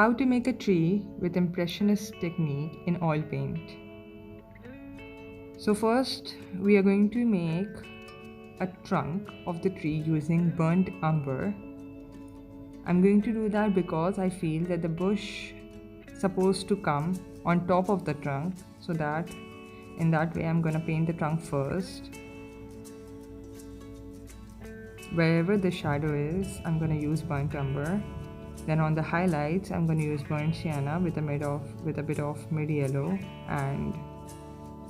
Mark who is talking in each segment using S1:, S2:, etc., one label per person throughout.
S1: How to make a tree with impressionist technique in oil paint. So first we are going to make a trunk of the tree using burnt umber. I'm going to do that because I feel that the bush supposed to come on top of the trunk, so that in that way I'm going to paint the trunk first. Wherever the shadow is, I'm going to use burnt umber. Then on the highlights, I'm going to use burnt sienna with a bit of mid yellow and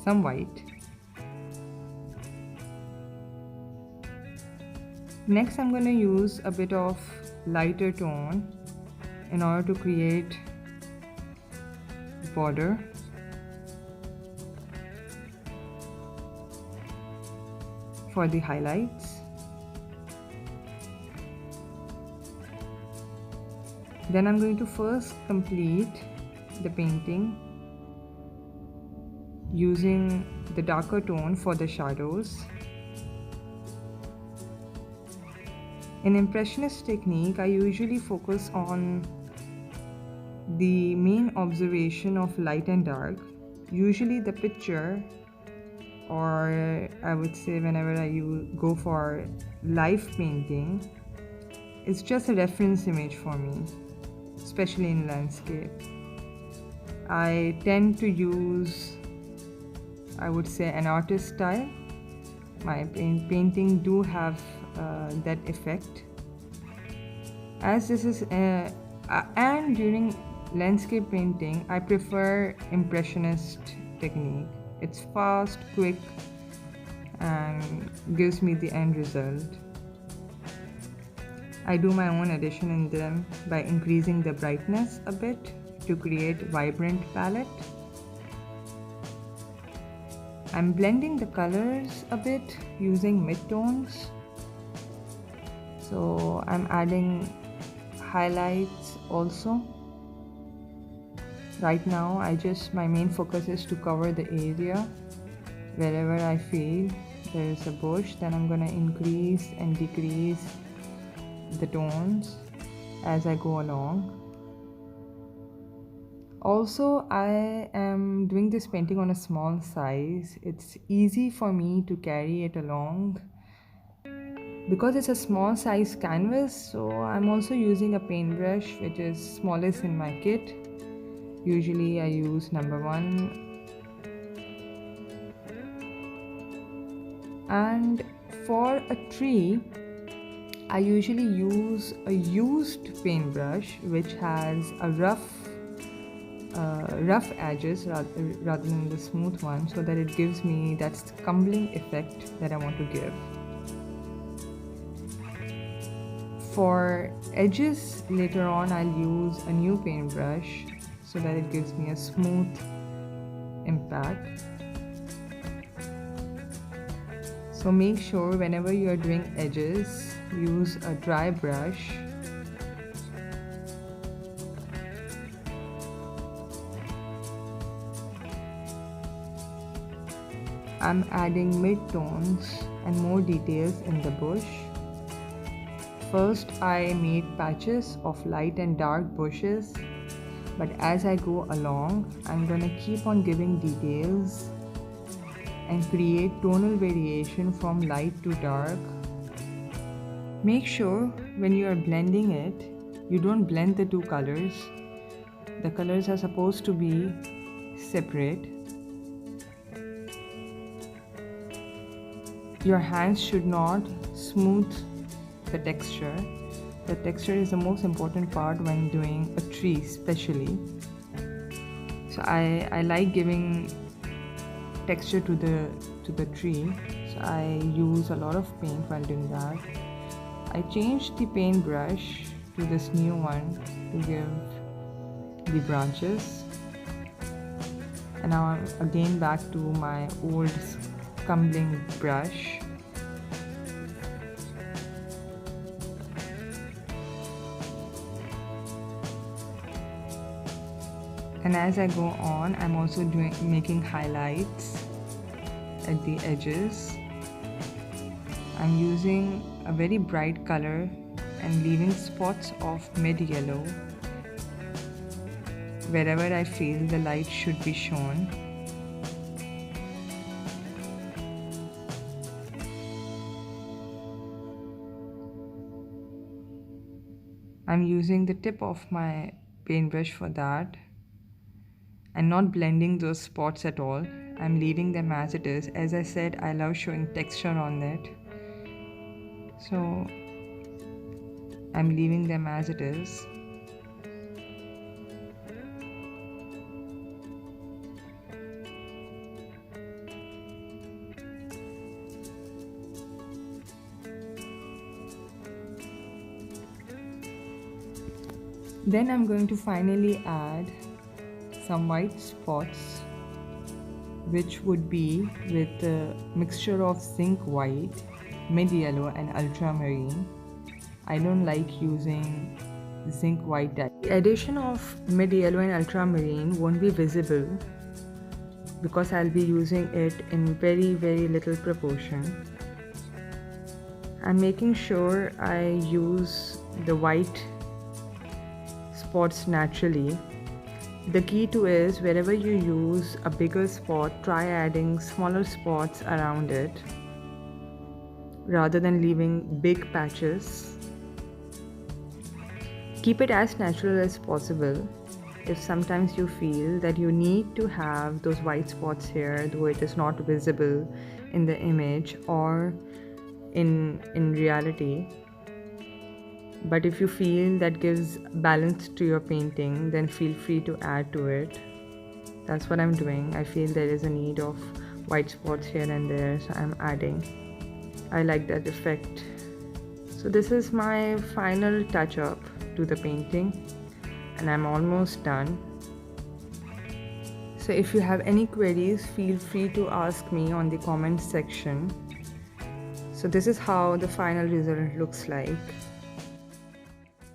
S1: some white. Next, I'm going to use a bit of lighter tone in order to create border. For the highlights. Then I'm going to first complete the painting using the darker tone for the shadows. In impressionist technique, I usually focus on the main observation of light and dark. Usually the picture, or I would say whenever I go for live painting, it's just a reference image for me, especially in landscape. I tend to use, I would say, an artist style. My painting do have that effect. As this is, and during landscape painting, I prefer impressionist technique. It's fast, quick, and gives me the end result. I do my own addition in them by increasing the brightness a bit to create vibrant palette. I'm blending the colors a bit using midtones. So I'm adding highlights also. Right now, my main focus is to cover the area. Wherever I feel there is a bush, then I'm gonna increase and decrease the tones as I go along. Also, I am doing this painting on a small size. It's easy for me to carry it along because it's a small size canvas. So I'm also using a paintbrush which is smallest in my kit. Usually I use number 1. And for a tree, I usually use a used paintbrush which has a rough edges rather than the smooth one, so that it gives me that scumbling effect that I want to give. For edges, later on I'll use a new paintbrush so that it gives me a smooth impact. So make sure whenever you are doing edges, use a dry brush. I'm adding mid-tones and more details in the bush. First, I made patches of light and dark bushes, but as I go along, I'm gonna keep on giving details and create tonal variation from light to dark. Make sure when you are blending it, you don't blend the two colors. The colors are supposed to be separate. Your hands should not smooth the texture. The texture is the most important part when doing a tree especially. So I like giving texture to the tree. So I use a lot of paint while doing that. I changed the paintbrush to this new one to give the branches. And now I'm again back to my old scumbling brush. And as I go on, I'm also making highlights at the edges. I'm using a very bright color and leaving spots of mid yellow wherever I feel the light should be shown. I'm using the tip of my paintbrush for that and not blending those spots at all. I'm leaving them as it is. As I said, I love showing texture on it. So I'm leaving them as it is. Then I'm going to finally add some white spots, which would be with a mixture of zinc white, mid yellow and ultramarine. I don't like using zinc white dye. The addition of mid yellow and ultramarine won't be visible because I'll be using it in very little proportion. I'm making sure I use the white spots naturally. The key to is wherever you use a bigger spot, try adding smaller spots around it rather than leaving big patches. Keep it as natural as possible. If sometimes you feel that you need to have those white spots here, though it is not visible in the image or in reality, but if you feel that gives balance to your painting, then feel free to add to it. That's what I'm doing. I feel there is a need of white spots here and there, so I'm adding. I like that effect. So this is my final touch up to the painting and I'm almost done. So if you have any queries, feel free to ask me on the comment section. So this is how the final result looks like.